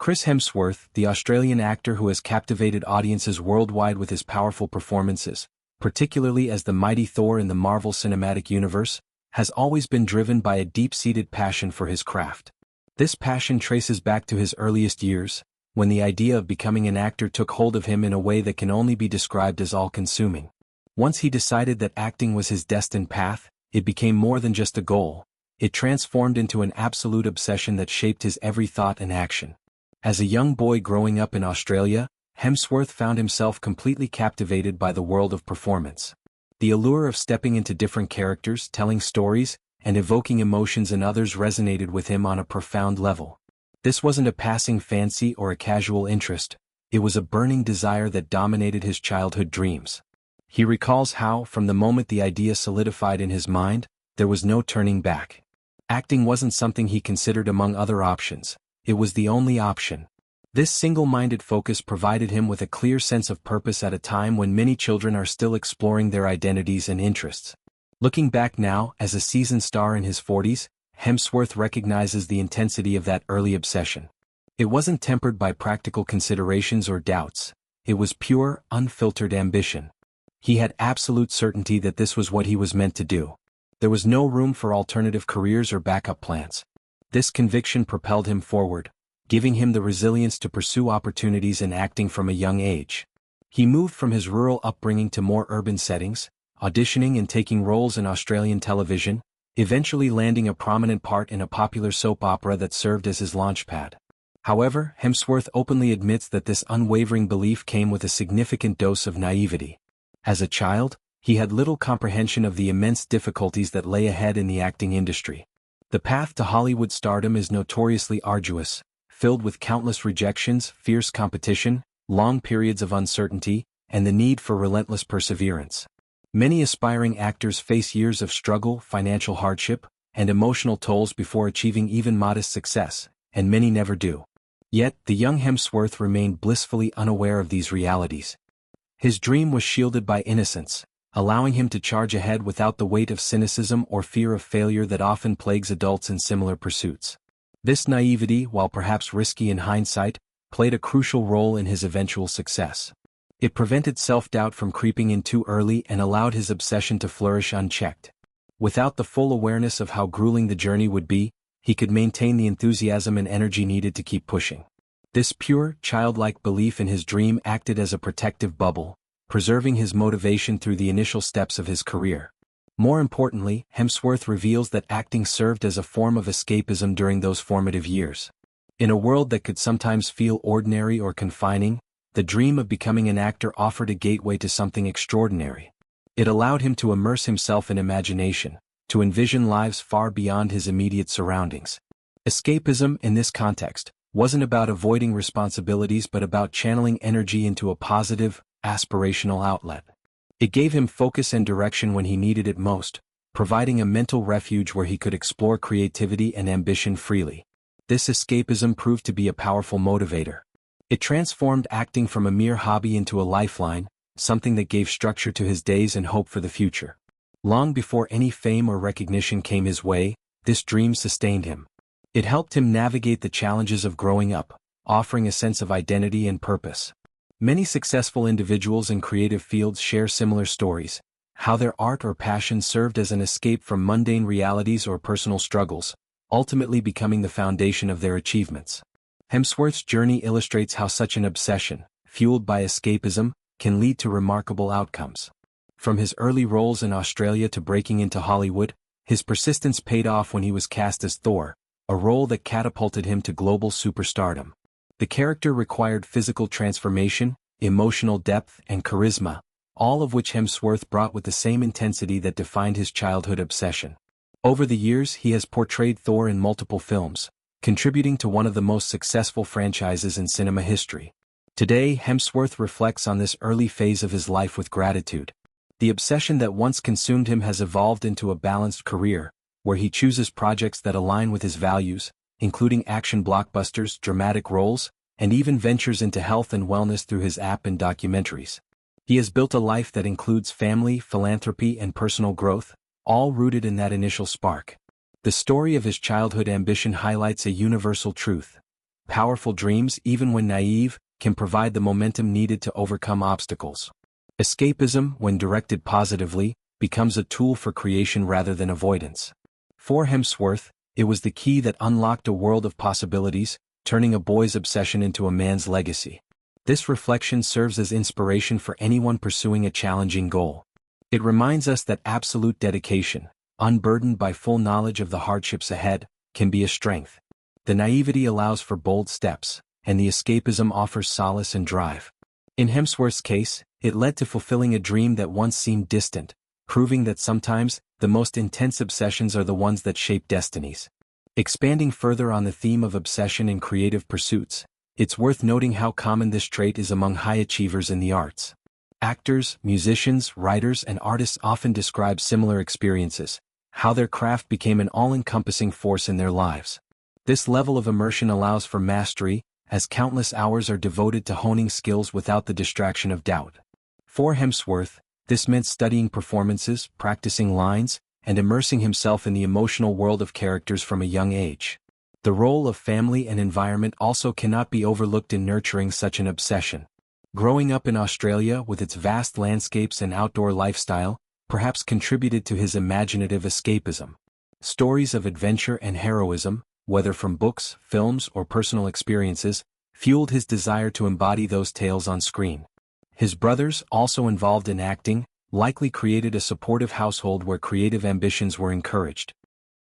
Chris Hemsworth, the Australian actor who has captivated audiences worldwide with his powerful performances, particularly as the mighty Thor in the Marvel Cinematic Universe, has always been driven by a deep-seated passion for his craft. This passion traces back to his earliest years, when the idea of becoming an actor took hold of him in a way that can only be described as all-consuming. Once he decided that acting was his destined path, it became more than just a goal. It transformed into an absolute obsession that shaped his every thought and action. As a young boy growing up in Australia, Hemsworth found himself completely captivated by the world of performance. The allure of stepping into different characters, telling stories, and evoking emotions in others resonated with him on a profound level. This wasn't a passing fancy or a casual interest, it was a burning desire that dominated his childhood dreams. He recalls how, from the moment the idea solidified in his mind, there was no turning back. Acting wasn't something he considered among other options, it was the only option. This single-minded focus provided him with a clear sense of purpose at a time when many children are still exploring their identities and interests. Looking back now, as a seasoned star in his 40s, Hemsworth recognizes the intensity of that early obsession. It wasn't tempered by practical considerations or doubts, it was pure, unfiltered ambition. He had absolute certainty that this was what he was meant to do. There was no room for alternative careers or backup plans. This conviction propelled him forward, giving him the resilience to pursue opportunities in acting from a young age. He moved from his rural upbringing to more urban settings, auditioning and taking roles in Australian television, eventually landing a prominent part in a popular soap opera that served as his launchpad. However, Hemsworth openly admits that this unwavering belief came with a significant dose of naivety. As a child, he had little comprehension of the immense difficulties that lay ahead in the acting industry. The path to Hollywood stardom is notoriously arduous, filled with countless rejections, fierce competition, long periods of uncertainty, and the need for relentless perseverance. Many aspiring actors face years of struggle, financial hardship, and emotional tolls before achieving even modest success, and many never do. Yet, the young Hemsworth remained blissfully unaware of these realities. His dream was shielded by innocence, allowing him to charge ahead without the weight of cynicism or fear of failure that often plagues adults in similar pursuits. This naivety, while perhaps risky in hindsight, played a crucial role in his eventual success. It prevented self-doubt from creeping in too early and allowed his obsession to flourish unchecked. Without the full awareness of how grueling the journey would be, he could maintain the enthusiasm and energy needed to keep pushing. This pure, childlike belief in his dream acted as a protective bubble, preserving his motivation through the initial steps of his career. More importantly, Hemsworth reveals that acting served as a form of escapism during those formative years. In a world that could sometimes feel ordinary or confining, the dream of becoming an actor offered a gateway to something extraordinary. It allowed him to immerse himself in imagination, to envision lives far beyond his immediate surroundings. Escapism, in this context, wasn't about avoiding responsibilities but about channeling energy into a positive, aspirational outlet. It gave him focus and direction when he needed it most, providing a mental refuge where he could explore creativity and ambition freely. This escapism proved to be a powerful motivator. It transformed acting from a mere hobby into a lifeline, something that gave structure to his days and hope for the future. Long before any fame or recognition came his way, this dream sustained him. It helped him navigate the challenges of growing up, offering a sense of identity and purpose. Many successful individuals in creative fields share similar stories, how their art or passion served as an escape from mundane realities or personal struggles, ultimately becoming the foundation of their achievements. Hemsworth's journey illustrates how such an obsession, fueled by escapism, can lead to remarkable outcomes. From his early roles in Australia to breaking into Hollywood, his persistence paid off when he was cast as Thor, a role that catapulted him to global superstardom. The character required physical transformation, emotional depth, and charisma, all of which Hemsworth brought with the same intensity that defined his childhood obsession. Over the years, he has portrayed Thor in multiple films, contributing to one of the most successful franchises in cinema history. Today, Hemsworth reflects on this early phase of his life with gratitude. The obsession that once consumed him has evolved into a balanced career, where he chooses projects that align with his values, including action blockbusters, dramatic roles, and even ventures into health and wellness through his app and documentaries. He has built a life that includes family, philanthropy, and personal growth, all rooted in that initial spark. The story of his childhood ambition highlights a universal truth. Powerful dreams, even when naive, can provide the momentum needed to overcome obstacles. Escapism, when directed positively, becomes a tool for creation rather than avoidance. For Hemsworth, it was the key that unlocked a world of possibilities, turning a boy's obsession into a man's legacy. This reflection serves as inspiration for anyone pursuing a challenging goal. It reminds us that absolute dedication, unburdened by full knowledge of the hardships ahead, can be a strength. The naivety allows for bold steps, and the escapism offers solace and drive. In Hemsworth's case, it led to fulfilling a dream that once seemed distant, proving that sometimes, the most intense obsessions are the ones that shape destinies. Expanding further on the theme of obsession in creative pursuits, it's worth noting how common this trait is among high achievers in the arts. Actors, musicians, writers, and artists often describe similar experiences, how their craft became an all-encompassing force in their lives. This level of immersion allows for mastery, as countless hours are devoted to honing skills without the distraction of doubt. For Hemsworth, this meant studying performances, practicing lines, and immersing himself in the emotional world of characters from a young age. The role of family and environment also cannot be overlooked in nurturing such an obsession. Growing up in Australia with its vast landscapes and outdoor lifestyle, perhaps contributed to his imaginative escapism. Stories of adventure and heroism, whether from books, films, or personal experiences, fueled his desire to embody those tales on screen. His brothers, also involved in acting, likely created a supportive household where creative ambitions were encouraged.